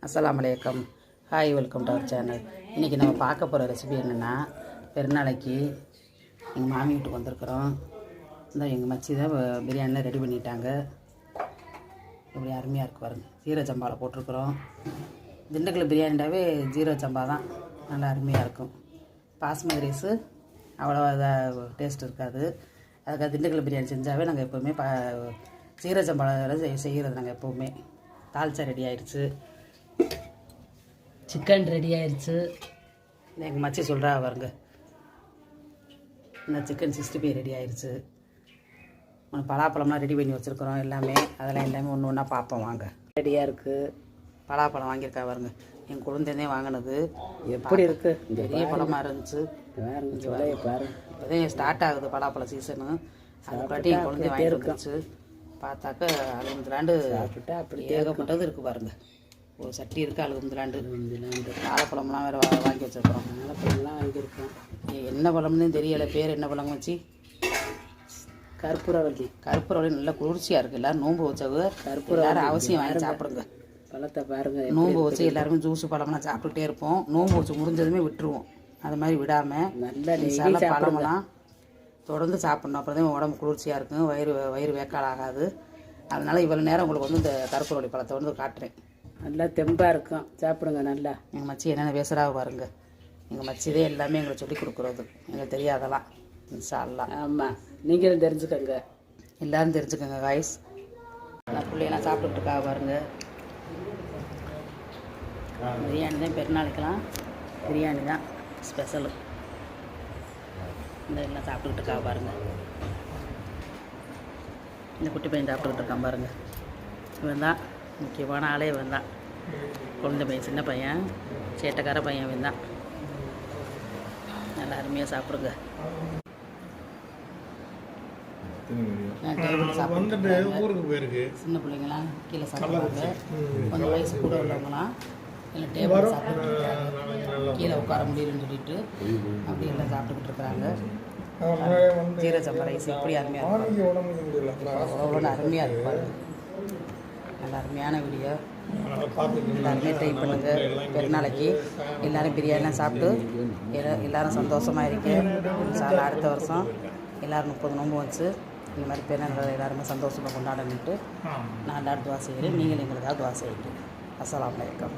அஸ்ஸலாமு அலைக்கும். Hi, welcome to our channel. இன்றைக்கி நம்ம பார்க்க போகிற ரெசிபி என்னென்னா, பெருநாளைக்கு எங்கள் மாமி வீட்டுக்கு வந்திருக்கிறோம். இந்த எங்கள் மச்சி தான் பிரியாணிலாம் ரெடி பண்ணிட்டாங்க. இப்படி அருமையாக இருக்குது பாருங்க. ஜீரக சம்பாவில் போட்டிருக்குறோம். திண்டுக்கல் பிரியாணிடாவே ஜீரக சம்பா தான் நல்லா அருமையாக இருக்கும். பாஸ்மதி ரைஸு அவ்வளோ இதாக டேஸ்ட் இருக்காது. அதுக்காக திண்டுக்கல் பிரியாணி செஞ்சாவே நாங்கள் எப்போவுமே ஜீரக சம்பாவில் செய்கிறது. நாங்கள் எப்போவுமே தால்ச்சா ரெடி ஆயிடுச்சு, சிக்கன் ரெடி ஆயிடுச்சு. எங்கள் மச்சி சொல்கிறா பாருங்க, இந்த சிக்கன் 65 ரெடி ஆயிடுச்சு. பலாப்பழம்லாம் ரெடி பண்ணி வச்சுருக்குறோம். எல்லாமே அதெல்லாம் ஒன்று ஒன்றா பார்ப்போம் வாங்க. ரெடியாக இருக்குது. பலாப்பழம் வாங்கியிருக்கா பாருங்க. என் குழந்தைனே வாங்கினது. எப்படி இருக்குது? பெரிய பழமாக இருந்துச்சு. இப்போதான் ஸ்டார்ட் ஆகுது பலாப்பழ சீசனு. அதுக்காட்டி என் குழந்தை வாங்கிட்டு இருந்துச்சு. பார்த்தாக்க அழுகுந்துலாண்டு அப்படி ஏகப்பட்டது இருக்குது பாருங்கள். ஒரு சட்டி இருக்குது அழுகுந்துலாண்டு. வாழைப்பழம்லாம் வேறு வாங்கி வச்சுருக்கோம். வாழைப்பழம்லாம் வாங்கியிருக்கோம். என்ன பழம்னு தெரியலை. பேர் என்ன பழம் வச்சு? கற்பூரவள்ளி. கற்பூரவள்ளி நல்லா குளிர்ச்சியாக இருக்குது. எல்லோரும் நோன்பு வச்சவங்க கற்பூரம் அவசியம் வாங்கி சாப்பிடுங்க. பழத்தை பாருங்கள். நோன்பு வச்சு எல்லாருமே ஜூஸு பழம்லாம் சாப்பிட்டுட்டே இருப்போம். நோன்பு வச்சு முடிஞ்சதுமே விட்டுருவோம். அது மாதிரி விடாமல் நல்ல பழமெல்லாம் தொடர்ந்து சாப்பிட்ணும். அப்புறம் தான் உடம்பு குளிர்ச்சியாக இருக்கும். வயிறு வேக்கால் ஆகாது. அதனால் இவ்வளோ நேரம் உங்களுக்கு வந்து இந்த கற்பூரவள்ளி பழத்தை வந்து காட்டுறேன். நல்லா தெம்பாக இருக்கும், சாப்பிடுங்க. நல்லா எங்கள் மச்சி என்னென்ன பேசுகிறா பாருங்க. எங்கள் மச்சிதே எல்லாமே எங்களை சொல்லி கொடுக்குறது. எங்களுக்கு தெரியாதெல்லாம் இன்ஷா அல்லாஹ். ஆமாம், நீங்களும் தெரிஞ்சுக்கோங்க, எல்லோரும் தெரிஞ்சுக்கோங்க காய்ஸ். நான் பிள்ளையெல்லாம் சாப்பிட்டுருக்கா பாருங்க. பிரியாணி தான் பெருநாளைக்கெல்லாம் பிரியாணி தான் ஸ்பெஷலு. இந்த எல்லாம் சாப்பிட்டுக்கிட்டு இருக்கா பாருங்க. இந்த குட்டி பையன் சாப்பிட்டுக்கிட்டு இருக்கான் பாருங்க. இவன் தான் முக்கியமான ஆளே. இவன் தான் குழந்தை பையன், சின்ன பையன், சேட்டைக்கார பையன். இவன் தான். நல்லா அருமையாக சாப்பிடுங்க. டேபிள் சாப்பிட்டு சின்ன பிள்ளைங்களாம் கீழே சாப்பிடுவாங்க. கொஞ்சம் வயசு கூட உள்ளவங்களாம் இல்லை டேபிள் சாப்பிட்டு கீழே உட்கார முடியலன்னு சொல்லிட்டு அப்படி எல்லாம் சாப்பிட்டுக்கிட்டு இருக்கிறாங்க. ஜீரக சம்பா ரைஸ் எப்படி அருமையாக இருக்கும். அவ்வளோ அருமையாக இருப்பாங்க. நல்ல அருமையான வீடியோ. எல்லாருமே ட்ரை பண்ணுங்கள். பெருநாளைக்கு எல்லோரும் பிரியாணிலாம் சாப்பிட்டு எல்லோரும் சந்தோஷமாக இருக்கேன். அடுத்த வருஷம் எல்லோரும் 30 நோன்பு வச்சு இந்த மாதிரி பெருநாள் எல்லாருமே சந்தோஷமாக கொண்டாடணுன்ட்டு நான் எல்லாரும் துவா செய்கிறேன். நீங்களும் எங்களுக்காக துவா செய்யுங்க. அஸ்ஸலாமு அலைக்கும்.